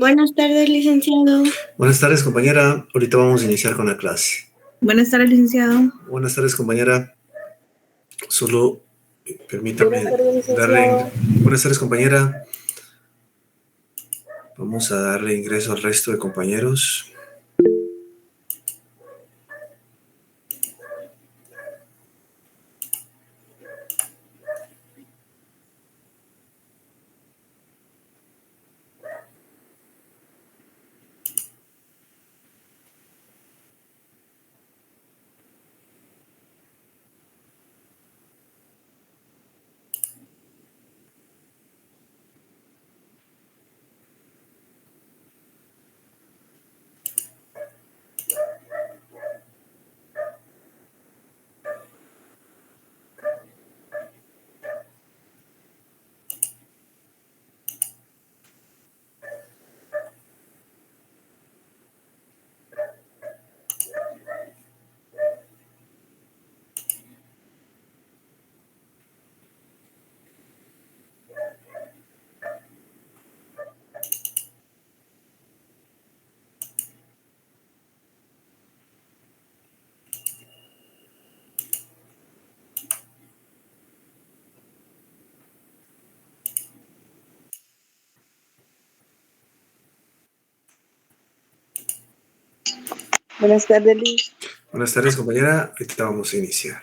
Buenas tardes, licenciado. Buenas tardes, compañera. Ahorita vamos a iniciar con la clase. Buenas tardes, licenciado. Buenas tardes, compañera. Solo permítame Buenas tardes, darle... licenciado. Buenas tardes, compañera. Vamos a darle ingreso al resto de compañeros. Buenas tardes, Liz. Buenas tardes, compañera. Ahorita vamos a iniciar.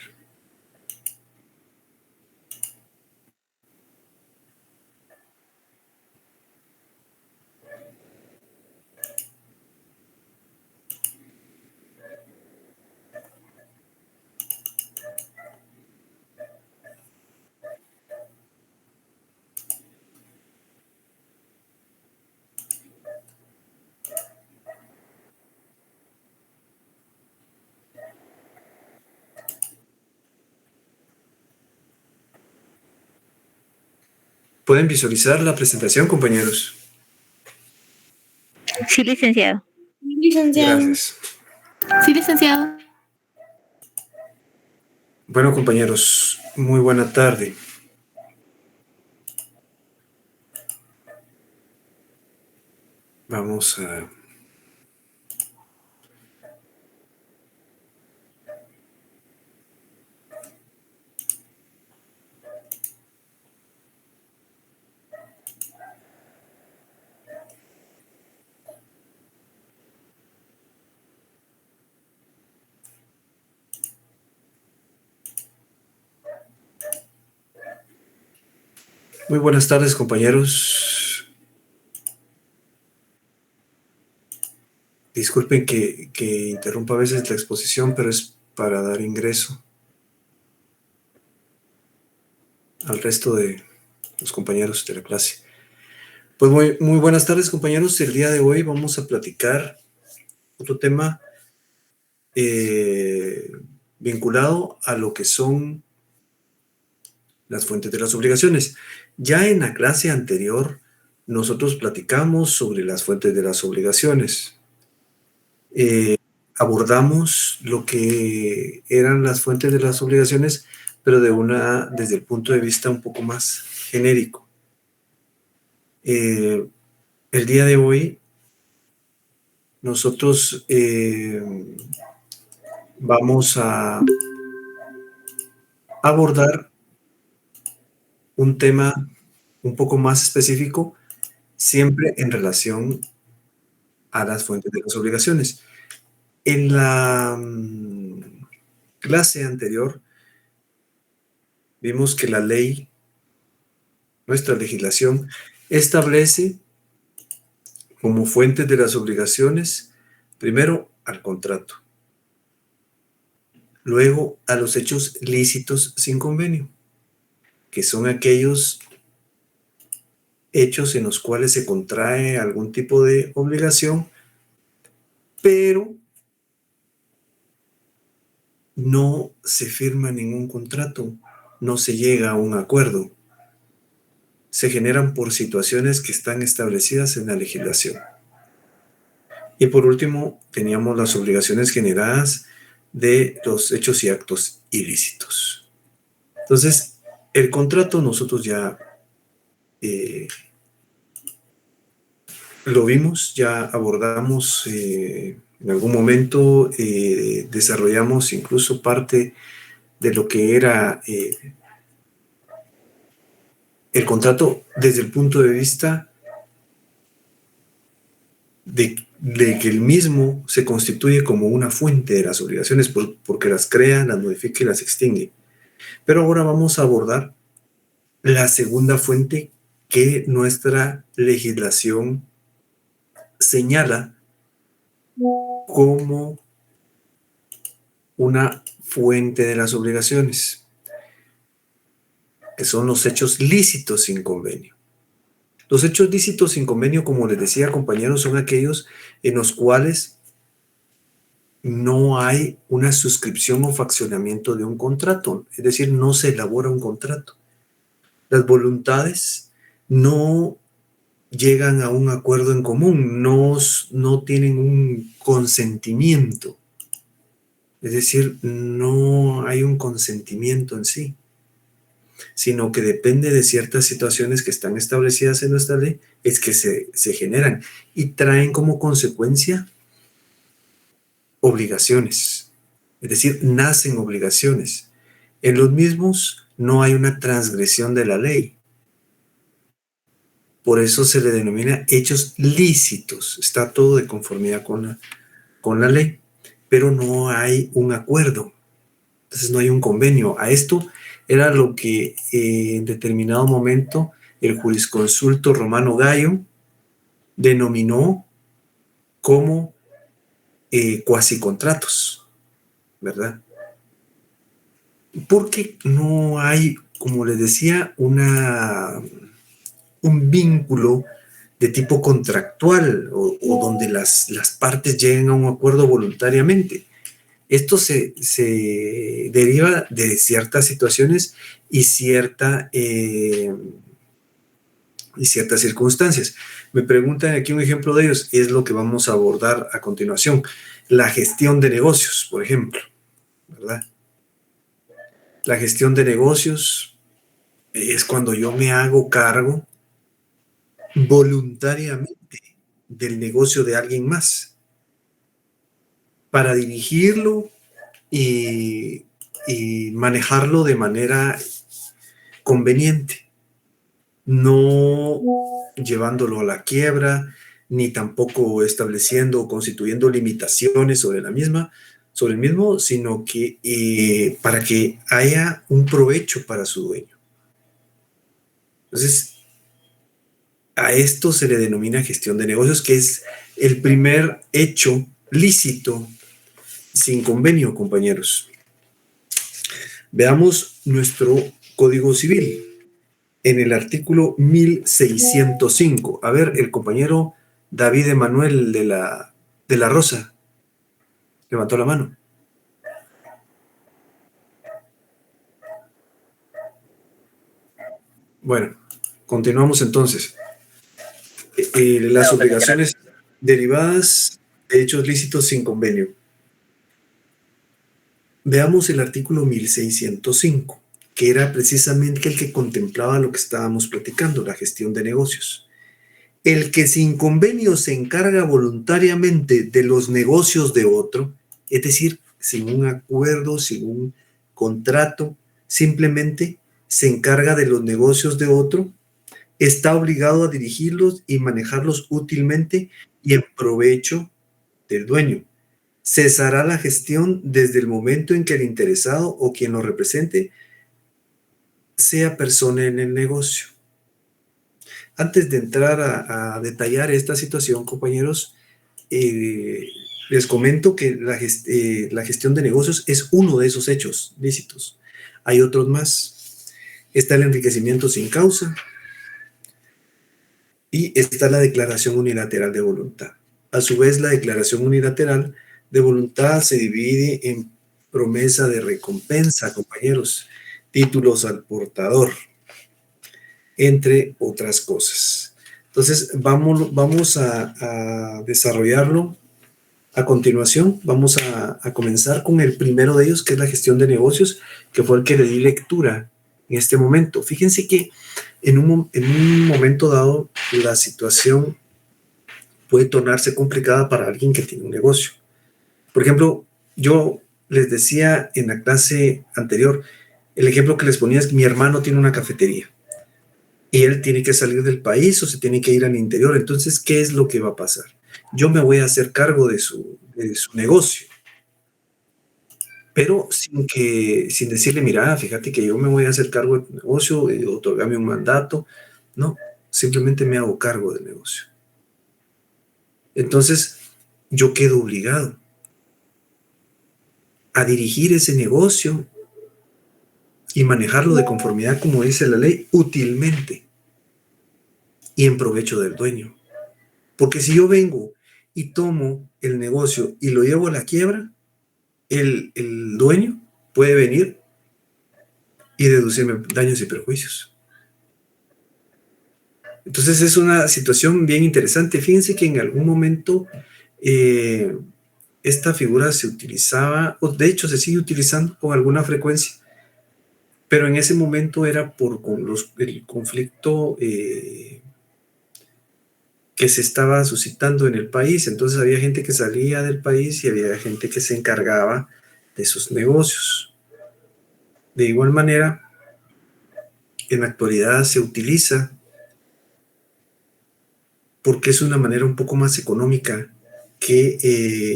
¿Pueden visualizar la presentación, compañeros? Sí, licenciado. Licenciado. Gracias. Sí, licenciado. Bueno, compañeros, muy buena tarde. Vamos a... Muy buenas tardes, compañeros. Disculpen que interrumpa a veces la exposición, pero es para dar ingreso al resto de los compañeros de la clase. Pues muy buenas tardes, compañeros. El día de hoy vamos a platicar otro tema vinculado a lo que son las fuentes de las obligaciones. Ya en la clase anterior nosotros platicamos sobre las fuentes de las obligaciones. Abordamos lo que eran las fuentes de las obligaciones, pero desde el punto de vista un poco más genérico. El día de hoy nosotros vamos a abordar un tema un poco más específico, siempre en relación a las fuentes de las obligaciones. En la clase anterior vimos que la ley, nuestra legislación, establece como fuentes de las obligaciones, primero al contrato, luego a los hechos lícitos sin convenio, que son aquellos hechos en los cuales se contrae algún tipo de obligación, pero no se firma ningún contrato, no se llega a un acuerdo. Se generan por situaciones que están establecidas en la legislación. Y por último, teníamos las obligaciones generadas de los hechos y actos ilícitos. Entonces, el contrato nosotros ya lo vimos, ya abordamos en algún momento, desarrollamos incluso parte de lo que era el contrato desde el punto de vista de que el mismo se constituye como una fuente de las obligaciones porque las crea, las modifica y las extingue. Pero ahora vamos a abordar la segunda fuente que nuestra legislación señala como una fuente de las obligaciones, que son los hechos lícitos sin convenio. Los hechos lícitos sin convenio, como les decía, compañeros, son aquellos en los cuales no hay una suscripción o fraccionamiento de un contrato, es decir, no se elabora un contrato. Las voluntades no llegan a un acuerdo en común, no tienen un consentimiento, es decir, no hay un consentimiento en sí, sino que depende de ciertas situaciones que están establecidas en nuestra ley, es que se generan y traen como consecuencia obligaciones, es decir, nacen obligaciones. En los mismos no hay una transgresión de la ley. Por eso se le denomina hechos lícitos. Está todo de conformidad con la ley, pero no hay un acuerdo. Entonces no hay un convenio. A esto era lo que en determinado momento el jurisconsulto Romano Gallo denominó como cuasicontratos, ¿verdad? Porque no hay, como les decía, un vínculo de tipo contractual o donde las partes lleguen a un acuerdo voluntariamente. Esto se deriva de ciertas situaciones y ciertas circunstancias. Me preguntan aquí un ejemplo de ellos, es lo que vamos a abordar a continuación. La gestión de negocios, por ejemplo, ¿verdad? La gestión de negocios es cuando yo me hago cargo voluntariamente del negocio de alguien más para dirigirlo y manejarlo de manera conveniente, no llevándolo a la quiebra, ni tampoco estableciendo o constituyendo limitaciones sobre el mismo, sino que para que haya un provecho para su dueño. Entonces, a esto se le denomina gestión de negocios, que es el primer hecho lícito sin convenio, compañeros. Veamos nuestro Código Civil en el artículo 1605. A ver, el compañero David Emanuel de la Rosa levantó la mano. Bueno, continuamos entonces. Las obligaciones derivadas de hechos lícitos sin convenio. Veamos el artículo 1605, que era precisamente el que contemplaba lo que estábamos platicando, la gestión de negocios. El que sin convenio se encarga voluntariamente de los negocios de otro, es decir, sin un acuerdo, sin un contrato, simplemente se encarga de los negocios de otro, está obligado a dirigirlos y manejarlos útilmente y en provecho del dueño. Cesará la gestión desde el momento en que el interesado o quien lo represente sea persona en el negocio. Antes de entrar a detallar esta situación, compañeros, les comento que la gestión de negocios es uno de esos hechos lícitos. Hay otros más. Está el enriquecimiento sin causa y está la declaración unilateral de voluntad. A su vez, la declaración unilateral de voluntad se divide en promesa de recompensa, compañeros, títulos al portador, entre otras cosas. Entonces, vamos a desarrollarlo a continuación. Vamos a comenzar con el primero de ellos, que es la gestión de negocios, que fue el que le di lectura en este momento. Fíjense que en un momento dado, la situación puede tornarse complicada para alguien que tiene un negocio. Por ejemplo, yo les decía en la clase anterior, el ejemplo que les ponía es que mi hermano tiene una cafetería y él tiene que salir del país o se tiene que ir al interior. Entonces, ¿qué es lo que va a pasar? Yo me voy a hacer cargo de su negocio, pero sin decirle, mira, fíjate que yo me voy a hacer cargo de tu negocio, otorgame un mandato. No, simplemente me hago cargo del negocio. Entonces, yo quedo obligado a dirigir ese negocio y manejarlo de conformidad, como dice la ley, útilmente y en provecho del dueño. Porque si yo vengo y tomo el negocio y lo llevo a la quiebra, el dueño puede venir y deducirme daños y perjuicios. Entonces es una situación bien interesante. Fíjense que en algún momento esta figura se utilizaba, o de hecho se sigue utilizando con alguna frecuencia, pero en ese momento era por el conflicto que se estaba suscitando en el país. Entonces había gente que salía del país y había gente que se encargaba de sus negocios. De igual manera, en la actualidad se utiliza porque es una manera un poco más económica que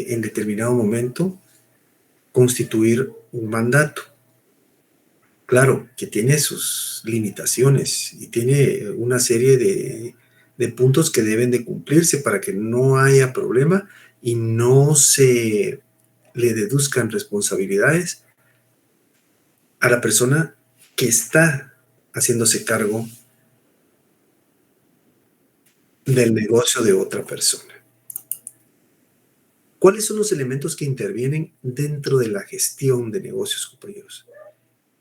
en determinado momento constituir un mandato. Claro, que tiene sus limitaciones y tiene una serie de puntos que deben de cumplirse para que no haya problema y no se le deduzcan responsabilidades a la persona que está haciéndose cargo del negocio de otra persona. ¿Cuáles son los elementos que intervienen dentro de la gestión de negocios, compañeros?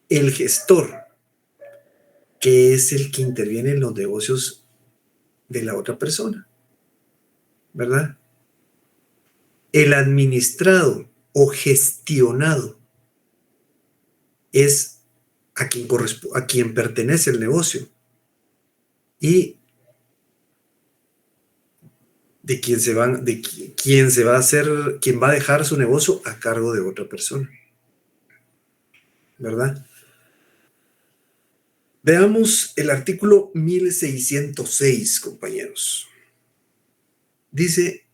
El gestor, que es el que interviene en los negocios de la otra persona, ¿verdad? El administrado o gestionado es a quien pertenece el negocio y quien va a dejar su negocio a cargo de otra persona, ¿verdad? Veamos el artículo 1606, compañeros. Dice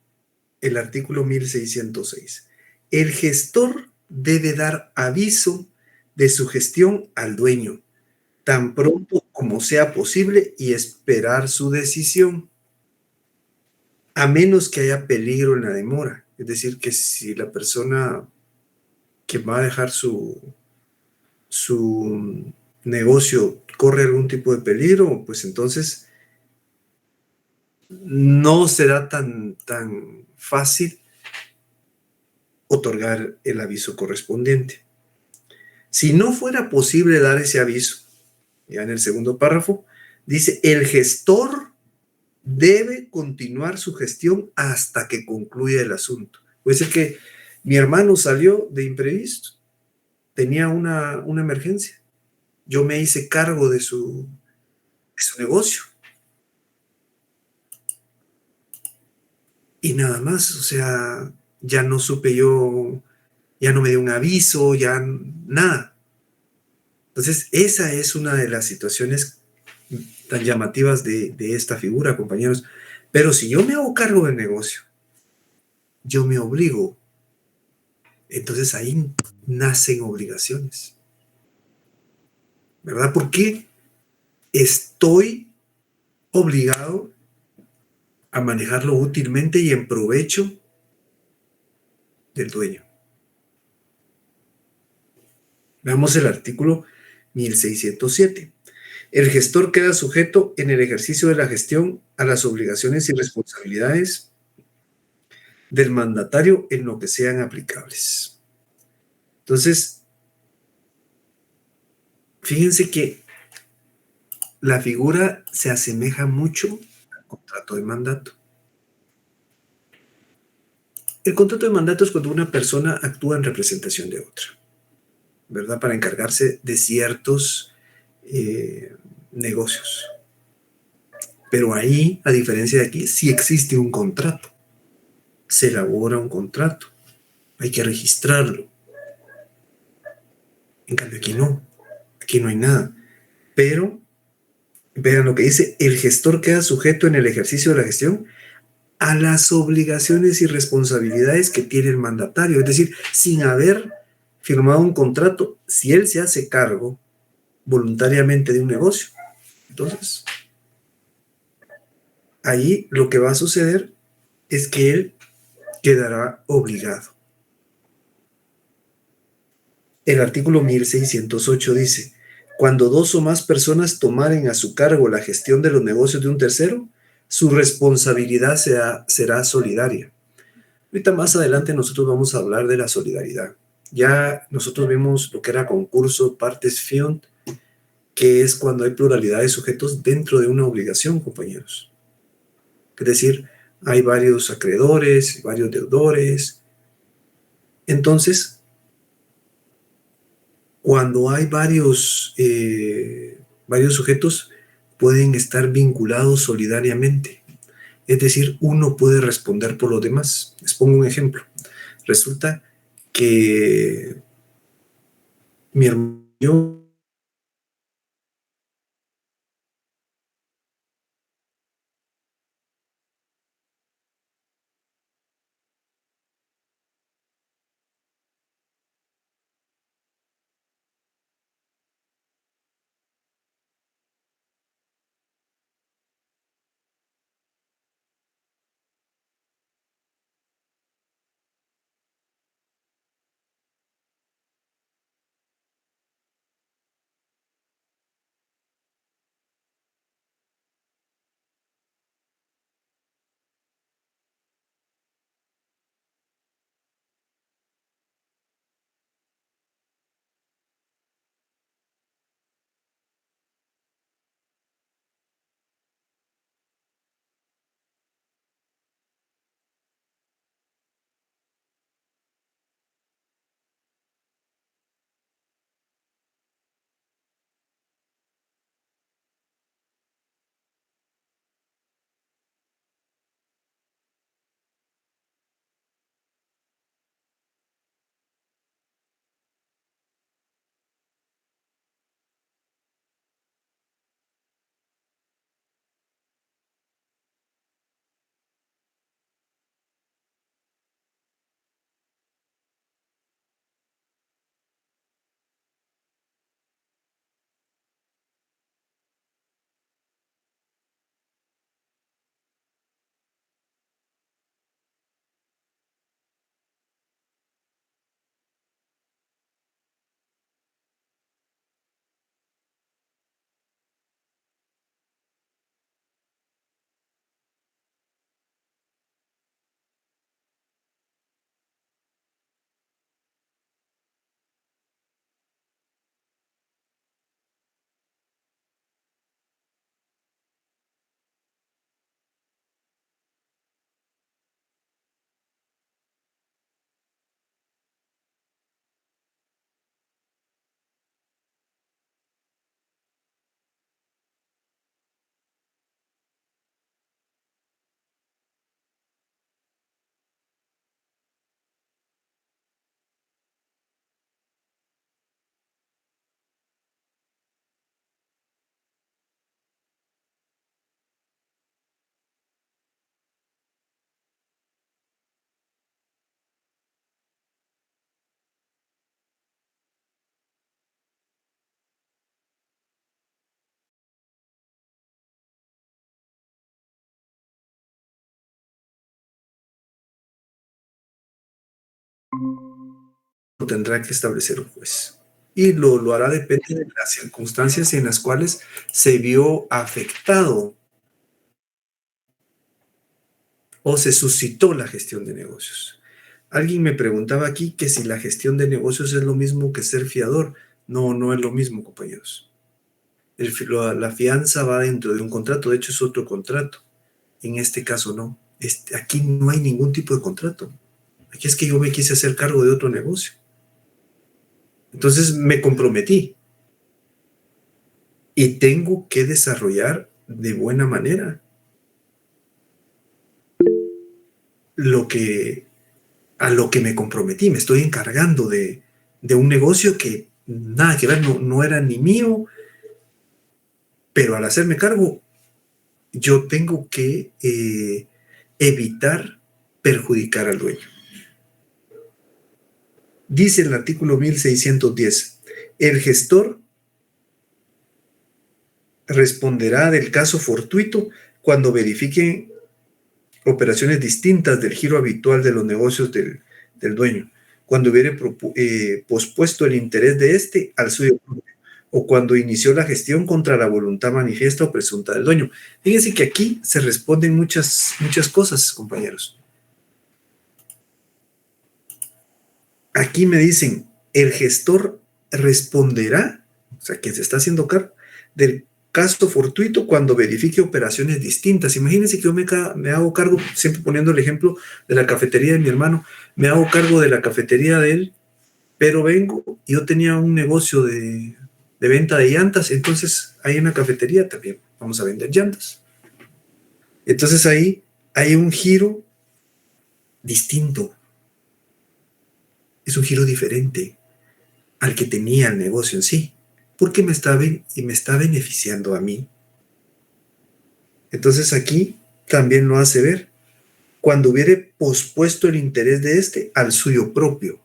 el artículo 1606. El gestor debe dar aviso de su gestión al dueño, tan pronto como sea posible, y esperar su decisión, a menos que haya peligro en la demora. Es decir, que si la persona que va a dejar su negocio corre algún tipo de peligro, pues entonces no será tan fácil otorgar el aviso correspondiente. Si no fuera posible dar ese aviso, ya en el segundo párrafo, dice, el gestor debe continuar su gestión hasta que concluya el asunto. Puede ser que mi hermano salió de imprevisto, tenía una emergencia. Yo me hice cargo de su negocio. Y nada más, o sea, ya no supe yo, ya no me dio un aviso, ya nada. Entonces, esa es una de las situaciones tan llamativas de esta figura, compañeros. Pero si yo me hago cargo del negocio, yo me obligo, entonces ahí nacen obligaciones, ¿verdad? Porque estoy obligado a manejarlo útilmente y en provecho del dueño. Veamos el artículo 1607. El gestor queda sujeto en el ejercicio de la gestión a las obligaciones y responsabilidades del mandatario en lo que sean aplicables. Entonces, fíjense que la figura se asemeja mucho al contrato de mandato. El contrato de mandato es cuando una persona actúa en representación de otra, ¿verdad? Para encargarse de ciertos negocios. Pero ahí, a diferencia de aquí, sí existe un contrato. Se elabora un contrato. Hay que registrarlo. En cambio, aquí no. Aquí no hay nada. Pero, vean lo que dice, el gestor queda sujeto en el ejercicio de la gestión a las obligaciones y responsabilidades que tiene el mandatario. Es decir, sin haber firmado un contrato, si él se hace cargo voluntariamente de un negocio, entonces ahí lo que va a suceder es que él quedará obligado. El artículo 1608 dice, cuando dos o más personas tomaren a su cargo la gestión de los negocios de un tercero, su responsabilidad será solidaria. Ahorita más adelante nosotros vamos a hablar de la solidaridad. Ya nosotros vimos lo que era concurso, partes fiont, que es cuando hay pluralidad de sujetos dentro de una obligación, compañeros. Es decir, hay varios acreedores, varios deudores. Entonces, cuando hay varios sujetos, pueden estar vinculados solidariamente. Es decir, uno puede responder por los demás. Les pongo un ejemplo. Resulta que mi hermano y yo lo tendrá que establecer un juez. Y lo hará depende de las circunstancias en las cuales se vio afectado o se suscitó la gestión de negocios. Alguien me preguntaba aquí que si la gestión de negocios es lo mismo que ser fiador. No, no es lo mismo, compañeros. La fianza va dentro de un contrato, de hecho es otro contrato. En este caso no. Aquí no hay ningún tipo de contrato. Aquí es que yo me quise hacer cargo de otro negocio. Entonces me comprometí y tengo que desarrollar de buena manera a lo que me comprometí. Me estoy encargando de un negocio que nada que ver, no era ni mío, pero al hacerme cargo, yo tengo que evitar perjudicar al dueño. Dice el artículo 1610, el gestor responderá del caso fortuito cuando verifique operaciones distintas del giro habitual de los negocios del dueño, cuando hubiere pospuesto el interés de éste al suyo propio, o cuando inició la gestión contra la voluntad manifiesta o presunta del dueño. Fíjense que aquí se responden muchas cosas, compañeros. Aquí me dicen, el gestor responderá, o sea, quien se está haciendo cargo, del caso fortuito cuando verifique operaciones distintas. Imagínense que yo me hago cargo, siempre poniendo el ejemplo de la cafetería de mi hermano, me hago cargo de la cafetería de él, pero vengo, yo tenía un negocio de venta de llantas, entonces ahí en la cafetería también vamos a vender llantas. Entonces ahí hay un giro distinto, es un giro diferente al que tenía el negocio en sí, porque me está beneficiando a mí. Entonces aquí también lo hace ver cuando hubiere pospuesto el interés de este al suyo propio,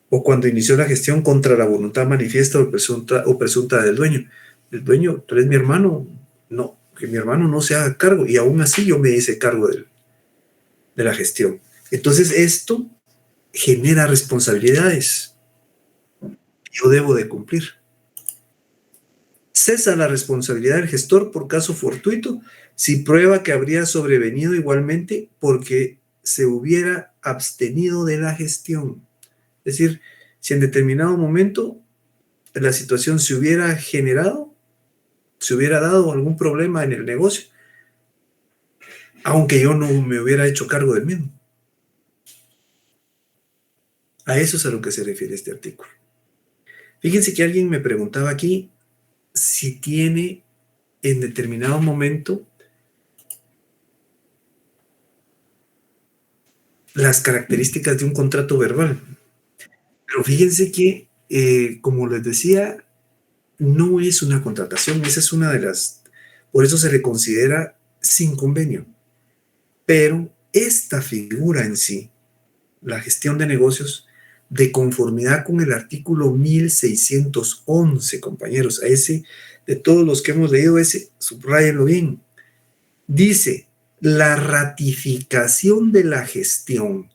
o cuando inició la gestión contra la voluntad manifiesta o presunta del dueño. El dueño, tú eres mi hermano, no, que mi hermano no se haga cargo, y aún así yo me hice cargo de la gestión. Entonces esto genera responsabilidades que yo debo de cumplir. Cesa la responsabilidad del gestor por caso fortuito si prueba que habría sobrevenido igualmente porque se hubiera abstenido de la gestión. Es decir, si en determinado momento la situación se hubiera generado, se hubiera dado algún problema en el negocio, aunque yo no me hubiera hecho cargo del mismo. A eso es a lo que se refiere este artículo. Fíjense que alguien me preguntaba aquí si tiene en determinado momento las características de un contrato verbal. Pero fíjense que, como les decía, no es una contratación, esa es una de las, por eso se le considera sin convenio. Pero esta figura en sí, la gestión de negocios, de conformidad con el artículo 1611, compañeros, a ese, de todos los que hemos leído ese, subráyenlo bien, dice, la ratificación de la gestión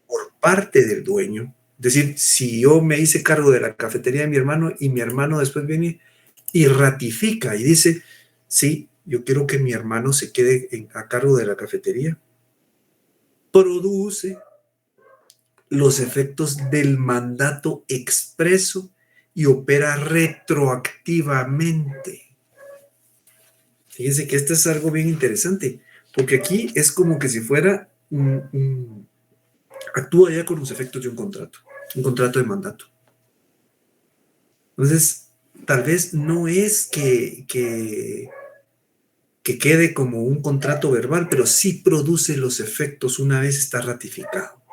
por parte del dueño, es decir, si yo me hice cargo de la cafetería de mi hermano y mi hermano después viene y ratifica y dice, sí, yo quiero que mi hermano se quede a cargo de la cafetería, produce los efectos del mandato expreso y opera retroactivamente. Fíjense que esto es algo bien interesante, porque aquí es como que si fuera actúa ya con los efectos de un contrato de mandato. Entonces, tal vez no es que quede como un contrato verbal, pero sí produce los efectos una vez está ratificado.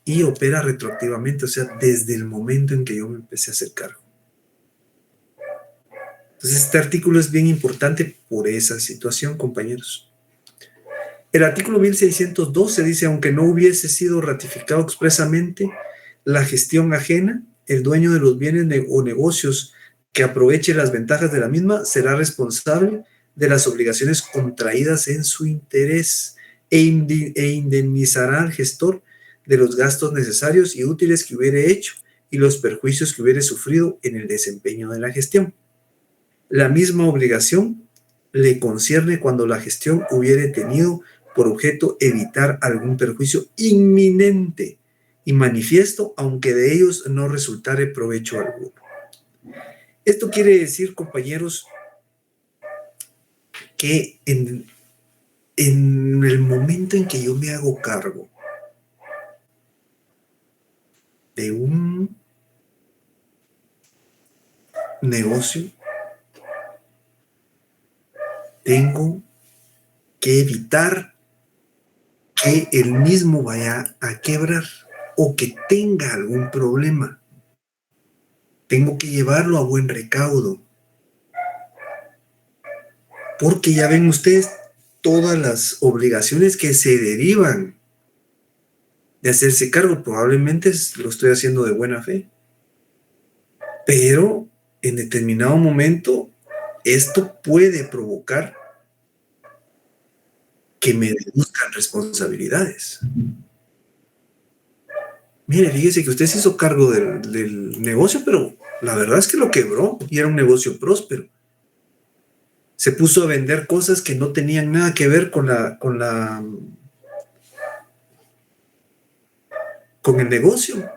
Y opera retroactivamente, o sea, desde el momento en que yo me empecé a hacer cargo. Entonces, este artículo es bien importante por esa situación, compañeros. El artículo 1612 dice, aunque no hubiese sido ratificado expresamente la gestión ajena, el dueño de los bienes o negocios que aproveche las ventajas de la misma será responsable de las obligaciones contraídas en su interés e indemnizará al gestor de los gastos necesarios y útiles que hubiere hecho y los perjuicios que hubiere sufrido en el desempeño de la gestión. La misma obligación le concierne cuando la gestión hubiere tenido por objeto evitar algún perjuicio inminente y manifiesto, aunque de ellos no resultare provecho alguno. Esto quiere decir, compañeros, que en el momento en que yo me hago cargo de un negocio, tengo que evitar que él mismo vaya a quebrar o que tenga algún problema. Tengo que llevarlo a buen recaudo. Porque ya ven ustedes todas las obligaciones que se derivan de hacerse cargo. Probablemente lo estoy haciendo de buena fe. Pero en determinado momento esto puede provocar que me deduzcan responsabilidades. Mire, fíjese que usted se hizo cargo del negocio, pero la verdad es que lo quebró y era un negocio próspero. Se puso a vender cosas que no tenían nada que ver con el negocio.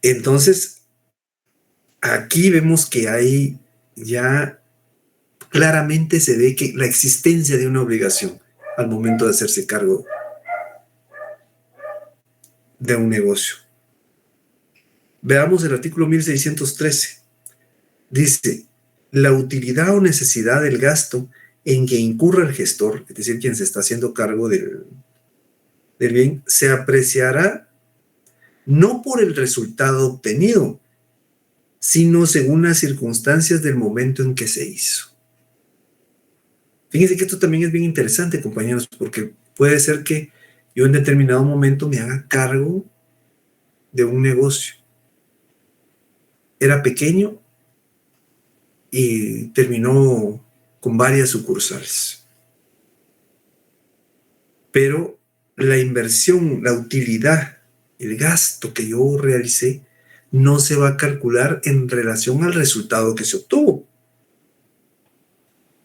Entonces, aquí vemos que hay ya claramente se ve que la existencia de una obligación al momento de hacerse cargo de un negocio. Veamos el artículo 1613. Dice, la utilidad o necesidad del gasto en que incurra el gestor, es decir, quien se está haciendo cargo del bien, se apreciará no por el resultado obtenido, sino según las circunstancias del momento en que se hizo. Fíjense que esto también es bien interesante, compañeros, porque puede ser que yo en determinado momento me haga cargo de un negocio. Era pequeño y terminó con varias sucursales. Pero la inversión, la utilidad, el gasto que yo realicé no se va a calcular en relación al resultado que se obtuvo.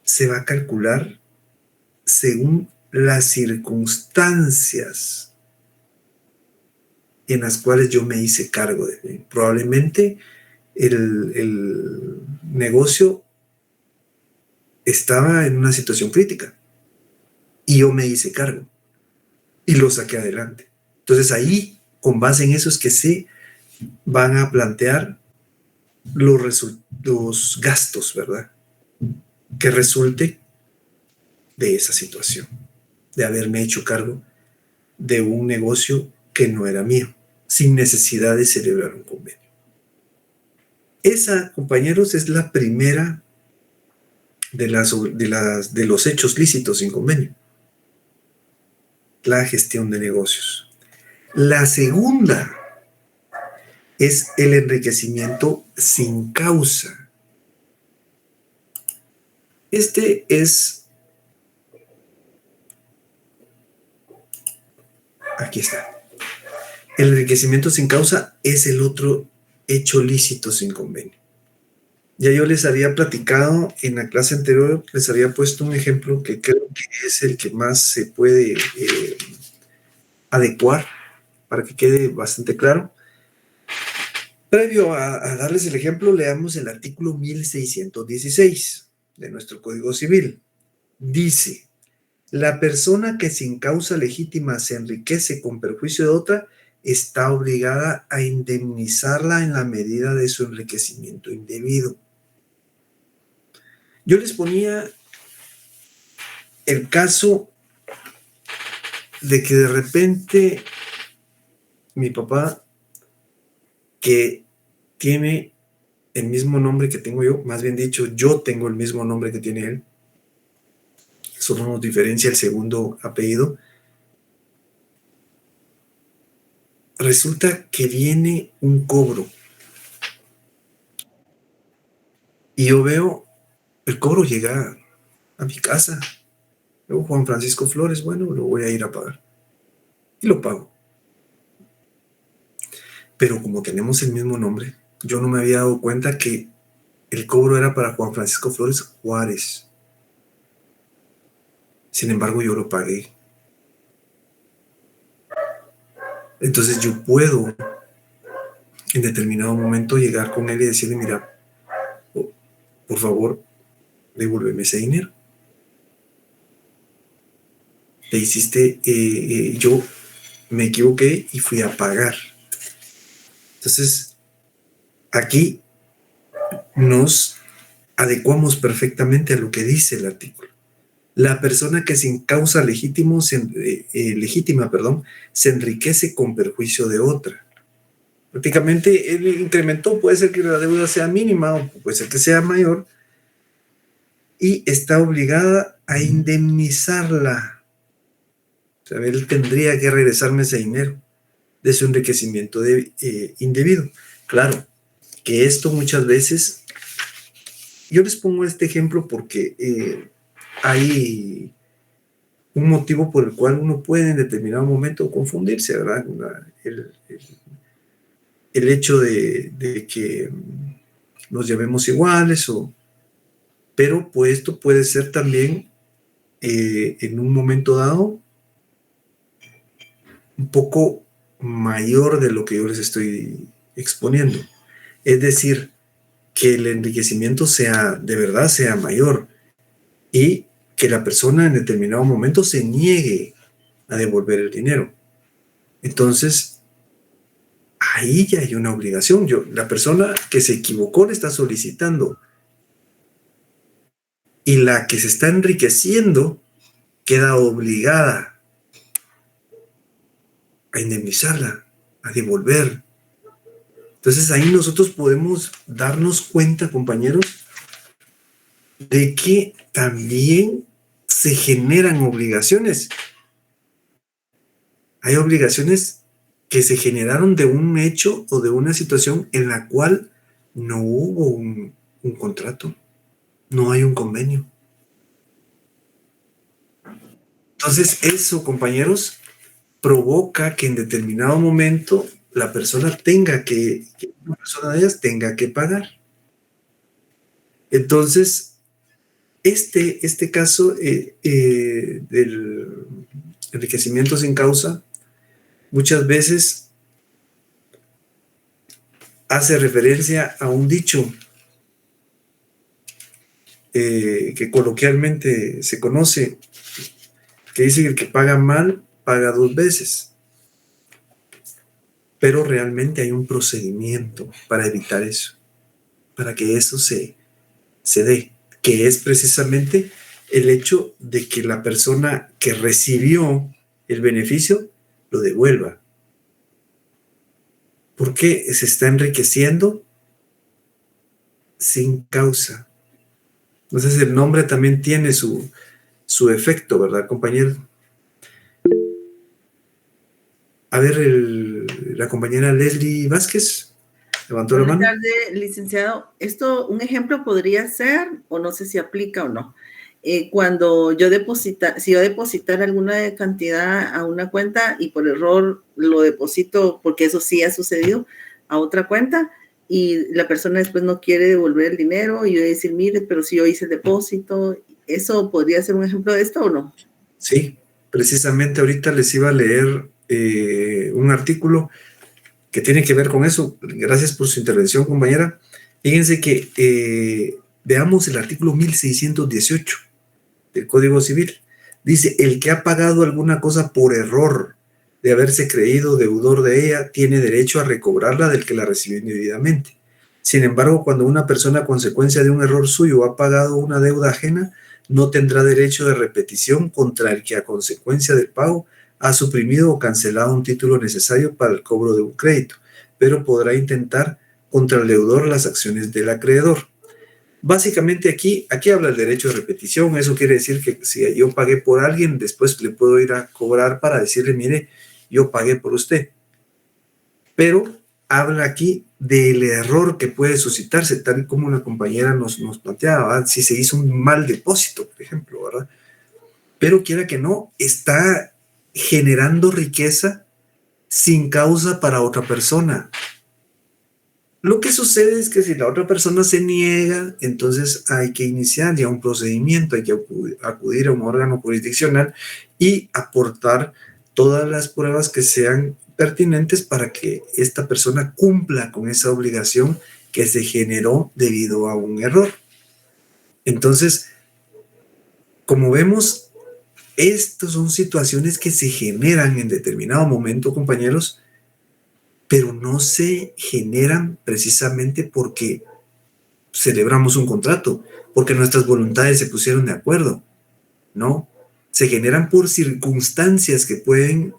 Se va a calcular según las circunstancias en las cuales yo me hice cargo de mí. Probablemente el negocio estaba en una situación crítica y yo me hice cargo y lo saqué adelante. Entonces ahí, con base en eso, es que se van a plantear los gastos, ¿verdad? Que resulte de esa situación, de haberme hecho cargo de un negocio que no era mío, sin necesidad de celebrar un convenio. Esa, compañeros, es la primera de los hechos lícitos sin convenio, la gestión de negocios. La segunda es el enriquecimiento sin causa. Este es, aquí está. El enriquecimiento sin causa es el otro hecho lícito sin convenio. Ya yo les había platicado en la clase anterior, les había puesto un ejemplo que creo que es el que más se puede adecuar para que quede bastante claro. Previo a darles el ejemplo, leamos el artículo 1616 de nuestro Código Civil. Dice, la persona que sin causa legítima se enriquece con perjuicio de otra está obligada a indemnizarla en la medida de su enriquecimiento indebido. Yo les ponía el caso de que de repente mi papá, que tiene el mismo nombre que tengo yo, más bien dicho, yo tengo el mismo nombre que tiene él, solo nos diferencia el segundo apellido, resulta que viene un cobro y yo veo el cobro llega a mi casa. Luego Juan Francisco Flores, bueno, lo voy a ir a pagar. Y lo pago. Pero como tenemos el mismo nombre, yo no me había dado cuenta que el cobro era para Juan Francisco Flores Juárez. Sin embargo, yo lo pagué. Entonces yo puedo en determinado momento llegar con él y decirle, mira, por favor, devuélveme ese dinero. Le hiciste, yo me equivoqué y fui a pagar. Entonces, aquí nos adecuamos perfectamente a lo que dice el artículo. La persona que sin causa legítima, se enriquece con perjuicio de otra. Prácticamente él incrementó, puede ser que la deuda sea mínima o puede ser que sea mayor, y está obligada a indemnizarla. O sea, él tendría que regresarme ese dinero de su enriquecimiento indebido. Claro, que esto muchas veces, yo les pongo este ejemplo porque hay un motivo por el cual uno puede en determinado momento confundirse, ¿verdad? El hecho de que nos llamemos iguales, pero pues esto puede ser también en un momento dado un poco mayor de lo que yo les estoy exponiendo. Es decir, que el enriquecimiento sea de verdad sea mayor y que la persona en determinado momento se niegue a devolver el dinero. Entonces, ahí ya hay una obligación. La persona que se equivocó le está solicitando y la que se está enriqueciendo queda obligada a indemnizarla, a devolver. Entonces ahí nosotros podemos darnos cuenta, compañeros, de que también se generan obligaciones. Hay obligaciones que se generaron de un hecho o de una situación en la cual no hubo un contrato, no hay un convenio. Entonces eso, compañeros, provoca que en determinado momento la persona una persona de ellas tenga que pagar. Entonces, este caso del enriquecimiento sin causa muchas veces hace referencia a un dicho que coloquialmente se conoce, que dice que el que paga mal paga 2 veces. Pero realmente hay un procedimiento para evitar eso, para que eso se dé, que es precisamente el hecho de que la persona que recibió el beneficio lo devuelva. Porque se está enriqueciendo sin causa. Entonces el nombre también tiene su efecto, ¿verdad, compañero? A ver, la compañera Leslie Vázquez levantó la mano. Buenas tardes, licenciado. Esto, un ejemplo podría ser, o no sé si aplica o no, cuando si yo depositar alguna cantidad a una cuenta y por error lo deposito, porque eso sí ha sucedido, a otra cuenta, y la persona después no quiere devolver el dinero, y yo decir, mire, pero si yo hice el depósito, ¿eso podría ser un ejemplo de esto o no? Sí, precisamente ahorita les iba a leer un artículo que tiene que ver con eso. Gracias por su intervención, compañera. Fíjense que veamos el artículo 1618 del Código Civil. Dice, el que ha pagado alguna cosa por error de haberse creído deudor de ella, tiene derecho a recobrarla del que la recibió indebidamente. Sin embargo, cuando una persona a consecuencia de un error suyo ha pagado una deuda ajena, no tendrá derecho de repetición contra el que a consecuencia del pago ha suprimido o cancelado un título necesario para el cobro de un crédito, pero podrá intentar contra el deudor las acciones del acreedor. Básicamente aquí habla el derecho de repetición. Eso quiere decir que si yo pagué por alguien, después le puedo ir a cobrar para decirle, mire, yo pagué por usted. Pero habla aquí del error que puede suscitarse, tal como la compañera nos planteaba, ¿verdad? Si se hizo un mal depósito, por ejemplo, ¿verdad? Pero quiera que no, está generando riqueza sin causa para otra persona. Lo que sucede es que si la otra persona se niega, entonces hay que iniciar ya un procedimiento, hay que acudir a un órgano jurisdiccional y aportar todas las pruebas que sean pertinentes para que esta persona cumpla con esa obligación que se generó debido a un error. Entonces, como vemos, estas son situaciones que se generan en determinado momento, compañeros, pero no se generan precisamente porque celebramos un contrato, porque nuestras voluntades se pusieron de acuerdo, ¿no? Se generan por circunstancias que pueden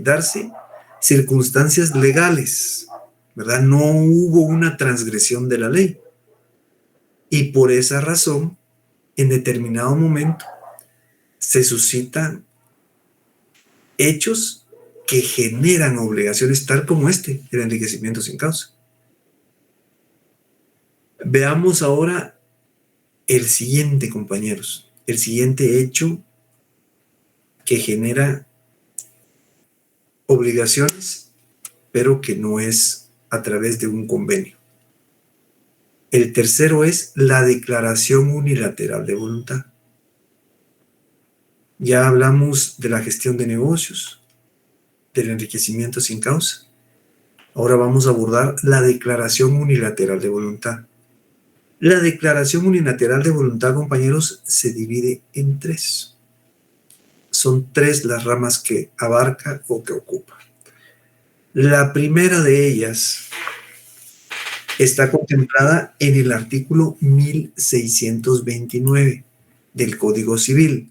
darse, circunstancias legales, ¿verdad? No hubo una transgresión de la ley. Y por esa razón, en determinado momento, se suscitan hechos que generan obligaciones, tal como el enriquecimiento sin causa. Veamos ahora el siguiente, compañeros, el siguiente hecho que genera obligaciones, pero que no es a través de un convenio. El tercero es la declaración unilateral de voluntad. Ya hablamos de la gestión de negocios, del enriquecimiento sin causa. Ahora vamos a abordar la declaración unilateral de voluntad. La declaración unilateral de voluntad, compañeros, se divide en 3. Son 3 las ramas que abarca o que ocupa. La primera de ellas está contemplada en el artículo 1629 del Código Civil.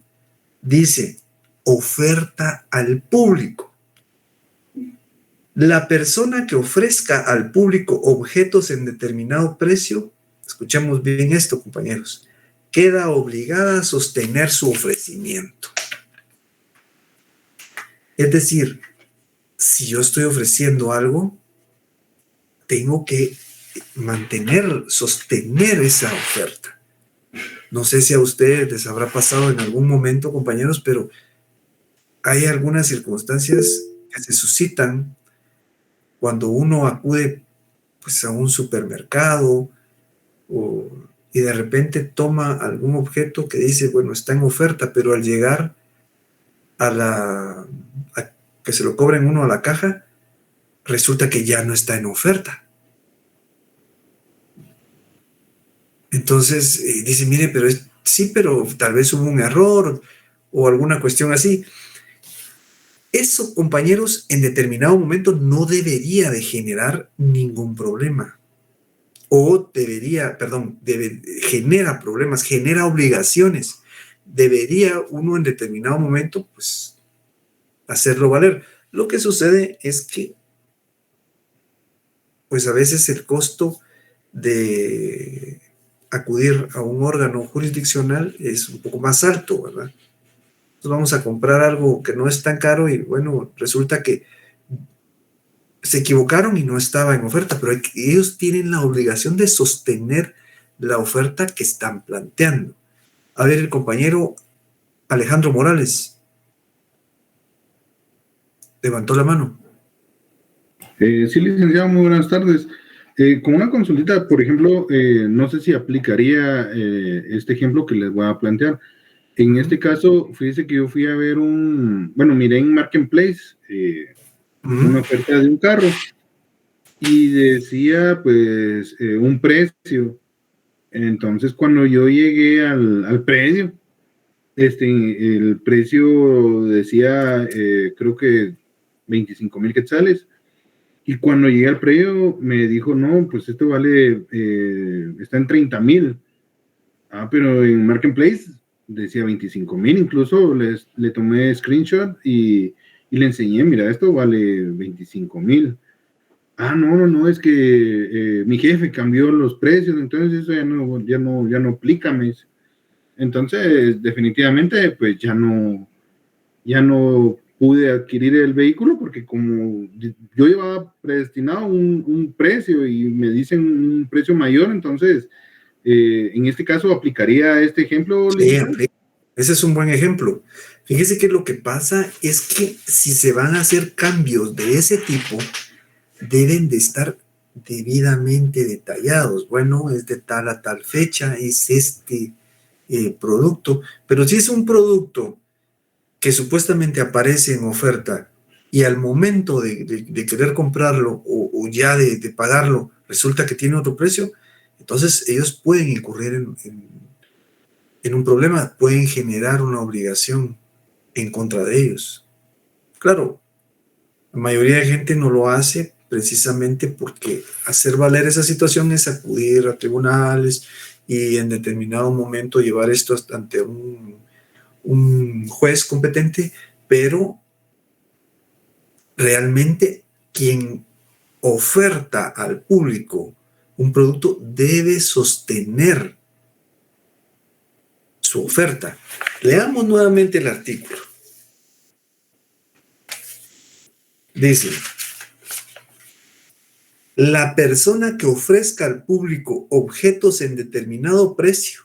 Dice, oferta al público. La persona que ofrezca al público objetos en determinado precio, escuchemos bien esto, compañeros, queda obligada a sostener su ofrecimiento. Es decir, si yo estoy ofreciendo algo, tengo que sostener esa oferta. No sé si a ustedes les habrá pasado en algún momento, compañeros, pero hay algunas circunstancias que se suscitan cuando uno acude pues, a un supermercado y de repente toma algún objeto que dice, bueno, está en oferta, pero al llegar a que se lo cobren uno a la caja, resulta que ya no está en oferta. Entonces dice, mire, pero sí, pero tal vez hubo un error o alguna cuestión así. Eso, compañeros, en determinado momento no debería de generar ningún problema. Genera problemas, genera obligaciones. Debería uno en determinado momento, pues, hacerlo valer. Lo que sucede es que, pues, a veces el costo de acudir a un órgano jurisdiccional es un poco más alto, ¿verdad? Entonces vamos a comprar algo que no es tan caro y bueno, resulta que se equivocaron y no estaba en oferta, pero ellos tienen la obligación de sostener la oferta que están planteando. A ver, el compañero Alejandro Morales levantó la mano. Sí, licenciado, muy buenas tardes. Con una consulta, por ejemplo, no sé si aplicaría este ejemplo que les voy a plantear. En este caso, fíjese que yo fui a ver miré en Marketplace una oferta de un carro y decía, pues, un precio. Entonces, cuando yo llegué al precio, el precio decía, creo que 25,000 quetzales. Y cuando llegué al precio, me dijo, no, pues esto vale, está en 30,000. Pero en Marketplace decía 25,000. Incluso le tomé screenshot y le enseñé, mira, esto vale 25,000. No, es que mi jefe cambió los precios, entonces eso ya no aplica, me dice. Entonces, definitivamente, pues ya no pude adquirir el vehículo porque como yo llevaba predestinado un precio y me dicen un precio mayor, entonces en este caso aplicaría este ejemplo. Sí, ese es un buen ejemplo. Fíjese que lo que pasa es que si se van a hacer cambios de ese tipo, deben de estar debidamente detallados. Bueno, es de tal a tal fecha, es este producto, pero si es un producto que supuestamente aparece en oferta y al momento de querer comprarlo o ya de pagarlo, resulta que tiene otro precio, entonces ellos pueden incurrir en un problema, pueden generar una obligación en contra de ellos. Claro, la mayoría de gente no lo hace, precisamente porque hacer valer esa situación es acudir a tribunales y en determinado momento llevar esto ante un juez competente, pero realmente quien oferta al público un producto debe sostener su oferta. Leamos nuevamente el artículo. Dice: la persona que ofrezca al público objetos en determinado precio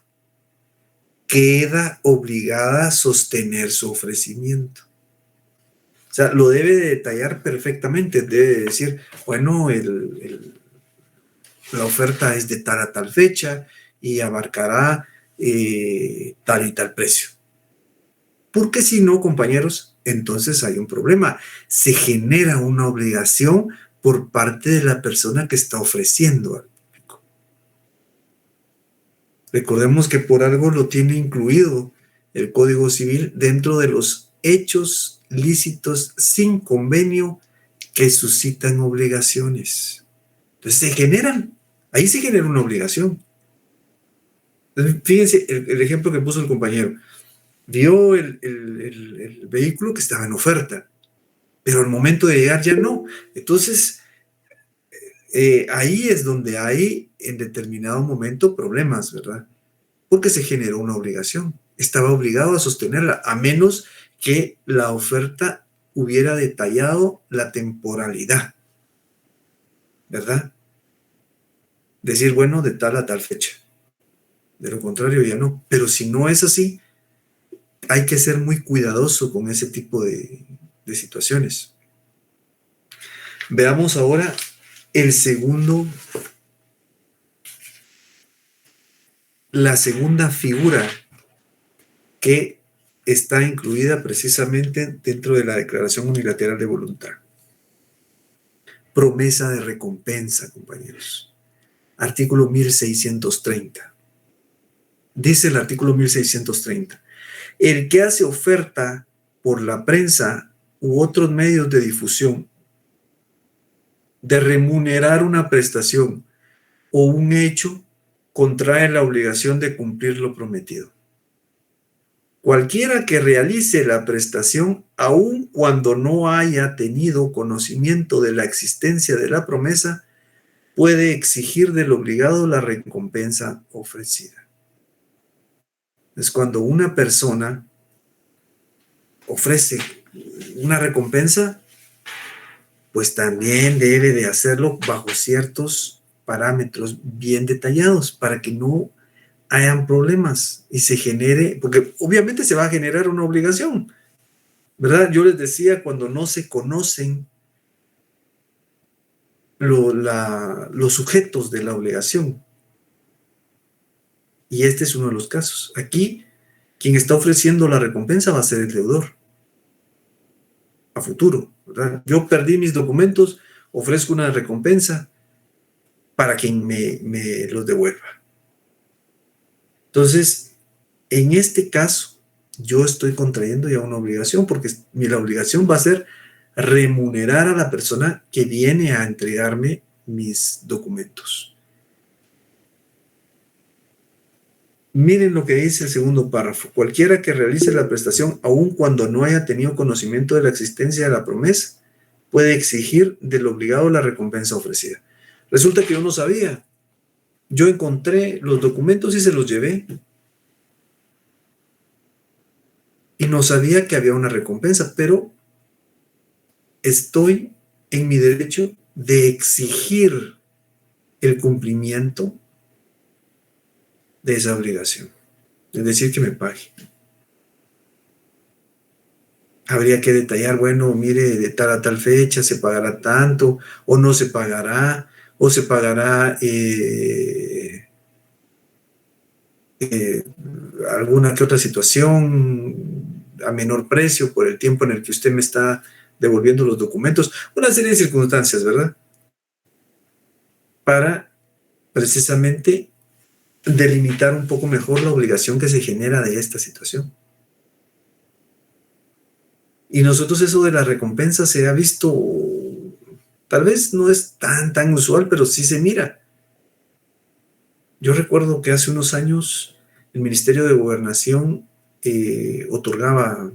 queda obligada a sostener su ofrecimiento. O sea, lo debe de detallar perfectamente. Debe decir, bueno, la oferta es de tal a tal fecha y abarcará tal y tal precio. Porque si no, compañeros, entonces hay un problema. Se genera una obligación por parte de la persona que está ofreciendo al público. Recordemos que por algo lo tiene incluido el Código Civil dentro de los hechos lícitos sin convenio que suscitan obligaciones. Entonces ahí se genera una obligación. Entonces, fíjense el ejemplo que puso el compañero. Vio el vehículo que estaba en oferta, pero al momento de llegar ya no. Entonces, ahí es donde hay en determinado momento problemas, ¿verdad? Porque se generó una obligación. Estaba obligado a sostenerla, a menos que la oferta hubiera detallado la temporalidad, ¿verdad? Decir, bueno, de tal a tal fecha. De lo contrario, ya no. Pero si no es así, hay que ser muy cuidadoso con ese tipo de situaciones. Veamos ahora la segunda figura que está incluida precisamente dentro de la Declaración Unilateral de Voluntad. Promesa de recompensa, compañeros. Artículo 1630. Dice el artículo 1630. El que hace oferta por la prensa u otros medios de difusión de remunerar una prestación o un hecho contrae la obligación de cumplir lo prometido. Cualquiera que realice la prestación, aun cuando no haya tenido conocimiento de la existencia de la promesa, puede exigir del obligado la recompensa ofrecida. Es cuando una persona ofrece una recompensa, pues también debe de hacerlo bajo ciertos parámetros bien detallados para que no hayan problemas y se genere, porque obviamente se va a generar una obligación, ¿verdad? Yo les decía, cuando no se conocen los sujetos de la obligación, y este es uno de los casos. Aquí, quien está ofreciendo la recompensa va a ser el deudor a futuro, ¿verdad? Yo perdí mis documentos, ofrezco una recompensa para quien me los devuelva. Entonces, en este caso, yo estoy contrayendo ya una obligación, porque la obligación va a ser remunerar a la persona que viene a entregarme mis documentos. Miren lo que dice el segundo párrafo. Cualquiera que realice la prestación, aun cuando no haya tenido conocimiento de la existencia de la promesa, puede exigir del obligado la recompensa ofrecida. Resulta que yo no sabía. Yo encontré los documentos y se los llevé. Y no sabía que había una recompensa, pero estoy en mi derecho de exigir el cumplimiento de esa obligación. Es decir, que me pague. Habría que detallar, bueno, mire, de tal a tal fecha se pagará tanto, o no se pagará, o se pagará alguna que otra situación a menor precio por el tiempo en el que usted me está devolviendo los documentos, una serie de circunstancias, ¿verdad? Para precisamente delimitar un poco mejor la obligación que se genera de esta situación. Y nosotros eso de la recompensa se ha visto Tal vez no es tan usual, pero sí se mira. Yo recuerdo que hace unos años el Ministerio de Gobernación otorgaba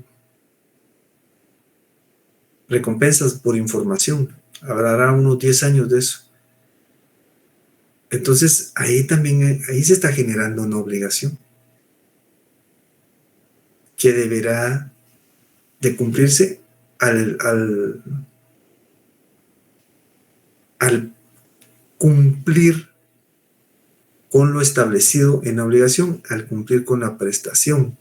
recompensas por información. Habrá unos 10 años de eso. Entonces, ahí se está generando una obligación que deberá de cumplirse al cumplir con lo establecido en la obligación, al cumplir con la prestación,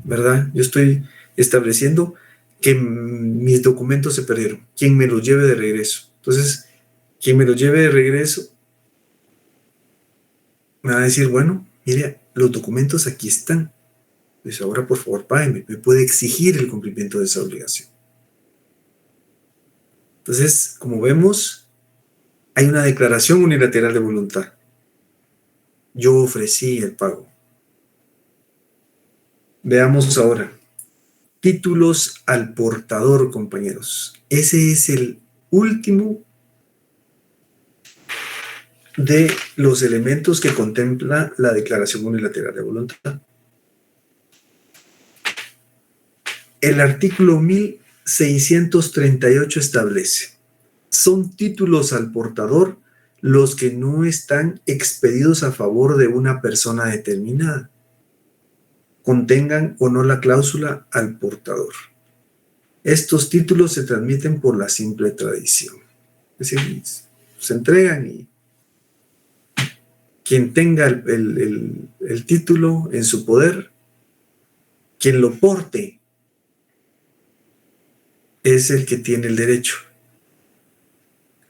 ¿verdad? Yo estoy estableciendo que mis documentos se perdieron, quien me los lleve de regreso. Entonces, quien me los lleve de regreso me va a decir, bueno, mire, los documentos aquí están. Pues ahora, por favor, págueme. Me puede exigir el cumplimiento de esa obligación. Entonces, como vemos, hay una declaración unilateral de voluntad. Yo ofrecí el pago. Veamos ahora. Títulos al portador, compañeros. Ese es el último de los elementos que contempla la declaración unilateral de voluntad. El artículo 1638 establece: son títulos al portador los que no están expedidos a favor de una persona determinada, contengan o no la cláusula al portador. Estos títulos se transmiten por la simple tradición. Es decir, se entregan y quien tenga el título en su poder, quien lo porte, es el que tiene el derecho.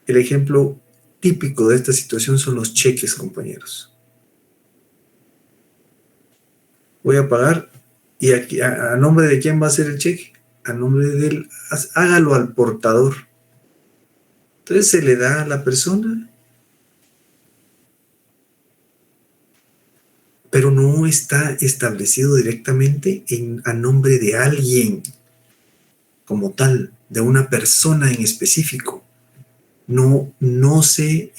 El ejemplo típico de esta situación son los cheques, compañeros. Voy a pagar y aquí, ¿a nombre de quién va a ser el cheque? A nombre del, hágalo al portador. Entonces se le da a la persona, pero no está establecido directamente a nombre de alguien como tal, de una persona en específico. No se,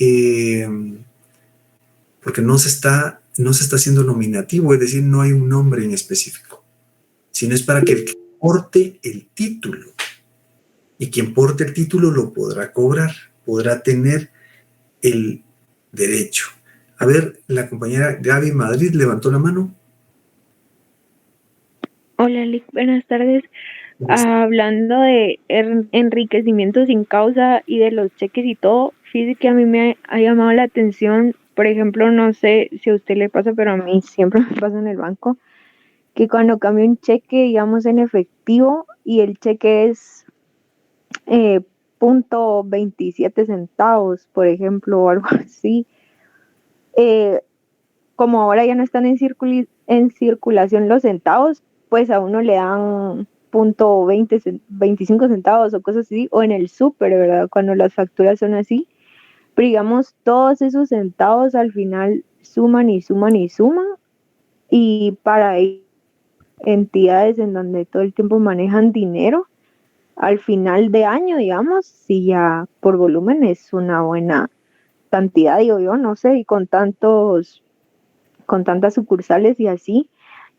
porque no se está haciendo nominativo, es decir, no hay un nombre en específico, sino es para que el que porte el título, y quien porte el título lo podrá cobrar, podrá tener el derecho. A ver, la compañera Gaby Madrid levantó la mano. Hola, Lick, buenas tardes. Hablando de enriquecimiento sin causa y de los cheques y todo, fíjese que a mí me ha llamado la atención, por ejemplo, no sé si a usted le pasa, pero a mí siempre me pasa en el banco, que cuando cambio un cheque, digamos, en efectivo, y el cheque es .27 centavos, por ejemplo, o algo así, como ahora ya no están en circulación los centavos, pues a uno le dan .25 centavos o cosas así, o en el súper, ¿verdad? Cuando las facturas son así. Pero digamos, todos esos centavos al final suman y suman y suman, y para entidades en donde todo el tiempo manejan dinero, al final de año, digamos, si ya por volumen es una buena cantidad, digo yo, no sé, y con tantas sucursales y así,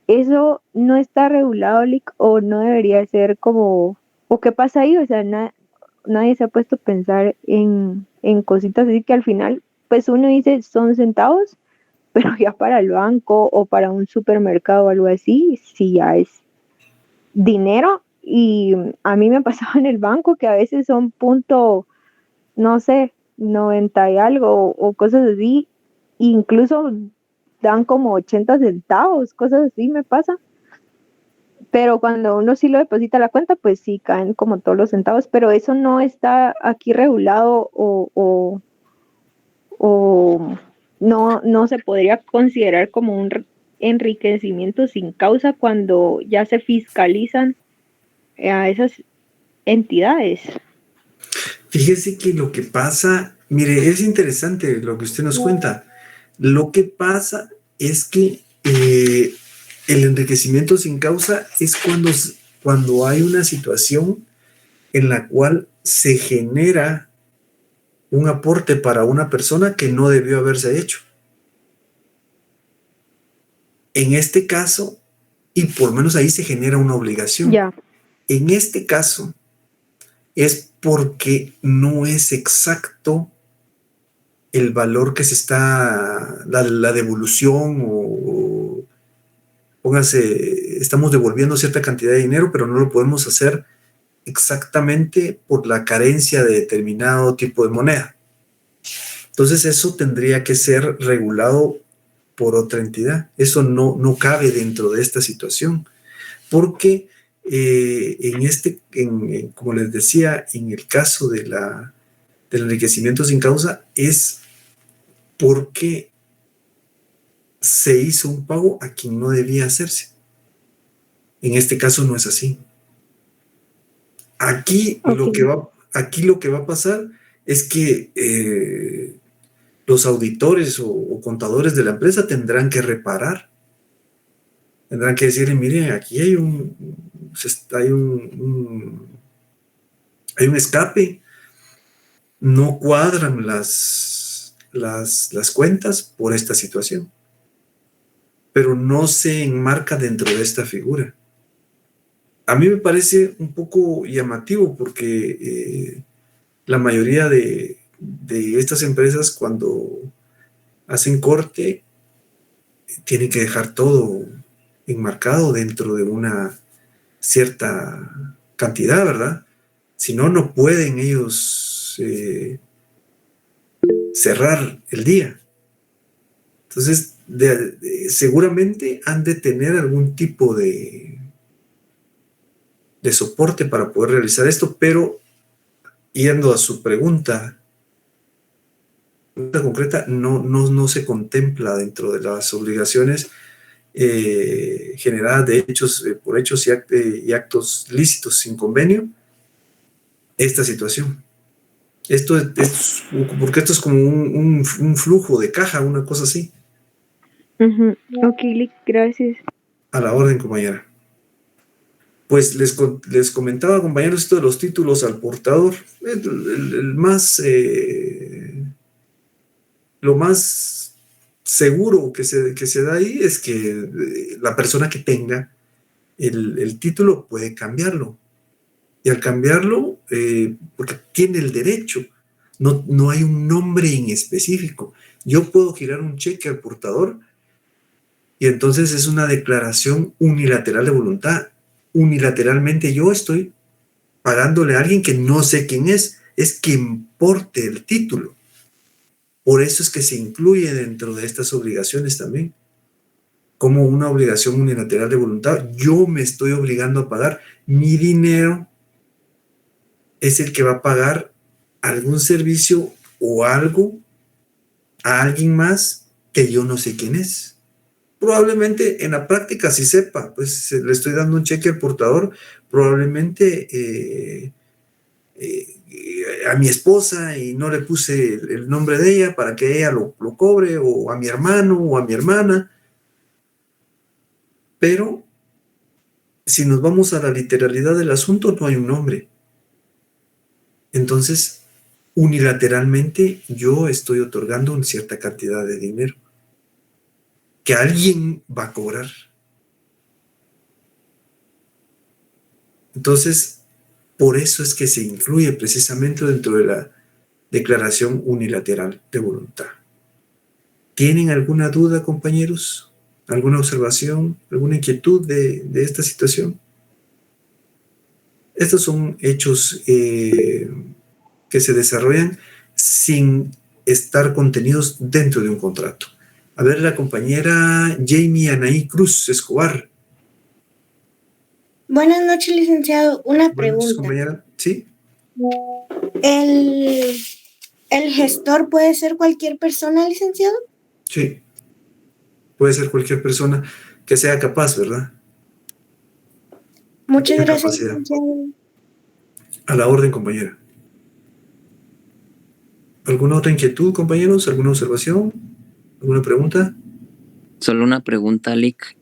eso no está regulado, o no debería ser como, o qué pasa ahí, o sea, nadie se ha puesto a pensar en cositas así que al final, pues uno dice son centavos, pero ya para el banco o para un supermercado o algo así, sí ya es dinero. Y a mí me pasaba en el banco que a veces son no sé, 90 y algo o cosas así, incluso dan como 80 centavos, cosas así me pasa. Pero cuando uno sí lo deposita a la cuenta, pues sí caen como todos los centavos, pero eso no está aquí regulado o no se podría considerar como un enriquecimiento sin causa cuando ya se fiscalizan a esas entidades. Fíjese que lo que pasa, mire, es interesante lo que usted nos cuenta. Lo que pasa es que el enriquecimiento sin causa es cuando hay una situación en la cual se genera un aporte para una persona que no debió haberse hecho. En este caso, y por lo menos ahí se genera una obligación. Ya. En este caso, es porque no es exacto el valor que se está, la devolución o póngase, estamos devolviendo cierta cantidad de dinero, pero no lo podemos hacer exactamente por la carencia de determinado tipo de moneda. Entonces eso tendría que ser regulado por otra entidad. Eso no cabe dentro de esta situación, porque como les decía, en el caso del enriquecimiento sin causa, es porque se hizo un pago a quien no debía hacerse. En este caso no es así. Aquí, Ok. lo que va a pasar es que los auditores o contadores de la empresa tendrán que reparar. Tendrán que decirle, mire, aquí hay un escape, no cuadran las cuentas por esta situación, pero no se enmarca dentro de esta figura. A mí me parece un poco llamativo porque la mayoría de estas empresas, cuando hacen corte, tienen que dejar todo enmarcado dentro de una cierta cantidad, ¿verdad? Si no, no pueden ellos cerrar el día. Entonces, seguramente han de tener algún tipo de soporte para poder realizar esto, pero yendo a su pregunta concreta, no se contempla dentro de las obligaciones generadas de hechos, por hechos y actos lícitos sin convenio, esta situación. Porque esto es como un flujo de caja, una cosa así. Ok, gracias. A la orden, compañera. Pues les comentaba, compañeros, esto de los títulos al portador. Lo más seguro que se da ahí es que la persona que tenga el título puede cambiarlo. Y al cambiarlo, porque tiene el derecho, no hay un nombre en específico. Yo puedo girar un cheque al portador y entonces es una declaración unilateral de voluntad. Unilateralmente yo estoy pagándole a alguien que no sé quién es quien porte el título. Por eso es que se incluye dentro de estas obligaciones también, como una obligación unilateral de voluntad. Yo me estoy obligando a pagar, mi dinero es el que va a pagar algún servicio o algo a alguien más que yo no sé quién es. Probablemente en la práctica sí sepa, pues le estoy dando un cheque al portador, probablemente a mi esposa y no le puse el nombre de ella para que ella lo cobre, o a mi hermano o a mi hermana. Pero si nos vamos a la literalidad del asunto, no hay un nombre. Entonces, unilateralmente yo estoy otorgando una cierta cantidad de dinero que alguien va a cobrar. Entonces, por eso es que se incluye precisamente dentro de la declaración unilateral de voluntad. ¿Tienen alguna duda, compañeros? ¿Alguna observación? ¿Alguna inquietud de esta situación? Estos son hechos que se desarrollan sin estar contenidos dentro de un contrato. A ver, la compañera Jamie Anaí Cruz Escobar. Buenas noches, licenciado. Una Buenas noches, pregunta. compañera. ¿Sí? ¿El gestor puede ser cualquier persona, licenciado? Sí. Puede ser cualquier persona que sea capaz, ¿verdad? Muchas Tenga gracias, capacidad. licenciado. A la orden, compañera. ¿Alguna otra inquietud, compañeros? ¿Alguna observación? ¿Alguna pregunta? Solo una pregunta, Lick.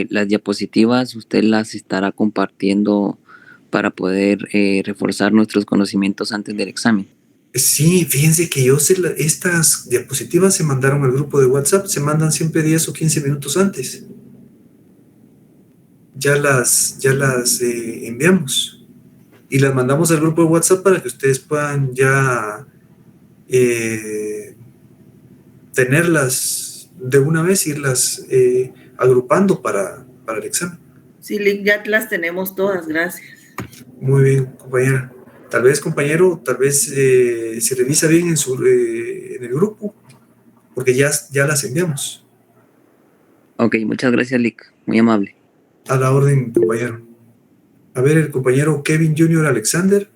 Las diapositivas, ¿usted las estará compartiendo para poder reforzar nuestros conocimientos antes del examen? Sí, fíjense que estas diapositivas se mandaron al grupo de WhatsApp, se mandan siempre 10 o 15 minutos antes. Ya las enviamos y las mandamos al grupo de WhatsApp para que ustedes puedan ya tenerlas de una vez, irlas agrupando para el examen. Sí, Lick, ya las tenemos todas, gracias. Muy bien, compañera. Tal vez, compañero, se revisa bien en el grupo, porque ya las enviamos. Ok, muchas gracias, Lick. Muy amable. A la orden, compañero. A ver, el compañero Kevin Junior Alexander.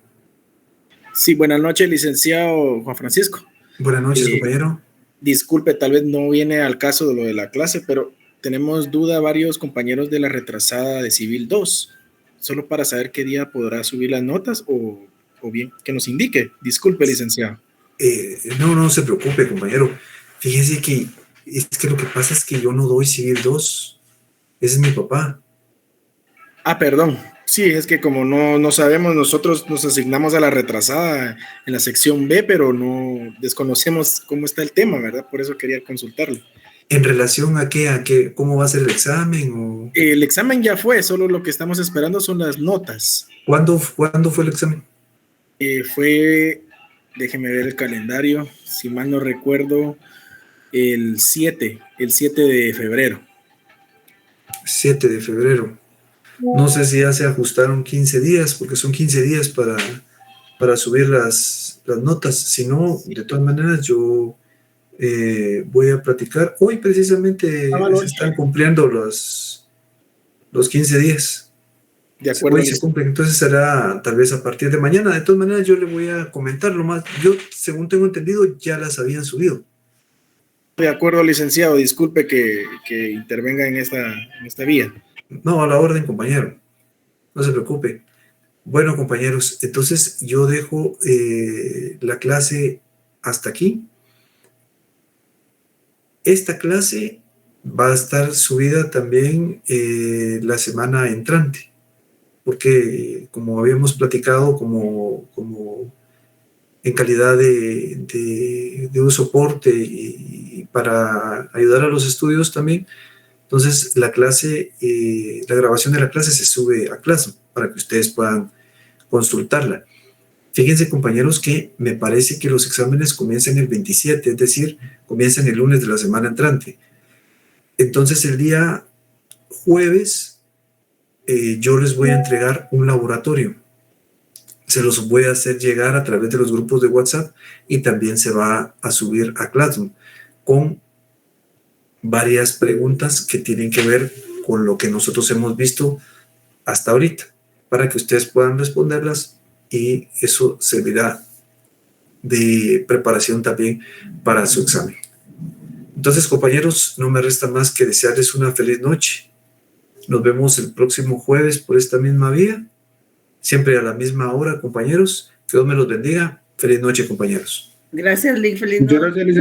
Sí, buenas noches, licenciado Juan Francisco. Buenas noches, compañero. Disculpe, tal vez no viene al caso de lo de la clase, pero tenemos duda varios compañeros de la retrasada de Civil 2, solo para saber qué día podrá subir las notas o bien que nos indique. Disculpe, licenciado. No se preocupe, compañero. Fíjese que lo que pasa es que yo no doy Civil 2. Ese es mi papá. Ah, perdón. Sí, es que como no sabemos, nosotros nos asignamos a la retrasada en la sección B, pero no desconocemos cómo está el tema, ¿verdad? Por eso quería consultarle. ¿En relación a qué? ¿Cómo va a ser el examen? El examen ya fue, solo lo que estamos esperando son las notas. ¿Cuándo fue el examen? Déjeme ver el calendario, si mal no recuerdo, el 7 de febrero. 7 de febrero. No sé si ya se ajustaron 15 días, porque son 15 días para subir las notas. Si no, de todas maneras, yo voy a platicar. Hoy precisamente se están cumpliendo los 15 días. De acuerdo. Hoy se cumplen, entonces será tal vez a partir de mañana. De todas maneras, yo le voy a comentar lo más. Yo, según tengo entendido, ya las habían subido. De acuerdo, licenciado. Disculpe que intervenga en esta vía. No, a la orden, compañero. No se preocupe. Bueno, compañeros, entonces yo dejo la clase hasta aquí. Esta clase va a estar subida también la semana entrante, porque como habíamos platicado, como en calidad de un soporte y para ayudar a los estudios también, entonces la grabación de la clase se sube a Classroom para que ustedes puedan consultarla. Fíjense, compañeros, que me parece que los exámenes comienzan el 27, es decir, comienzan el lunes de la semana entrante. Entonces el día jueves yo les voy a entregar un laboratorio. Se los voy a hacer llegar a través de los grupos de WhatsApp y también se va a subir a Classroom con varias preguntas que tienen que ver con lo que nosotros hemos visto hasta ahorita, para que ustedes puedan responderlas y eso servirá de preparación también para su examen. Entonces, compañeros, no me resta más que desearles una feliz noche. Nos vemos el próximo jueves por esta misma vía, siempre a la misma hora, compañeros. Que Dios me los bendiga. Feliz noche, compañeros. Gracias, Lick. Feliz Muchas noche. gracias, licenciado.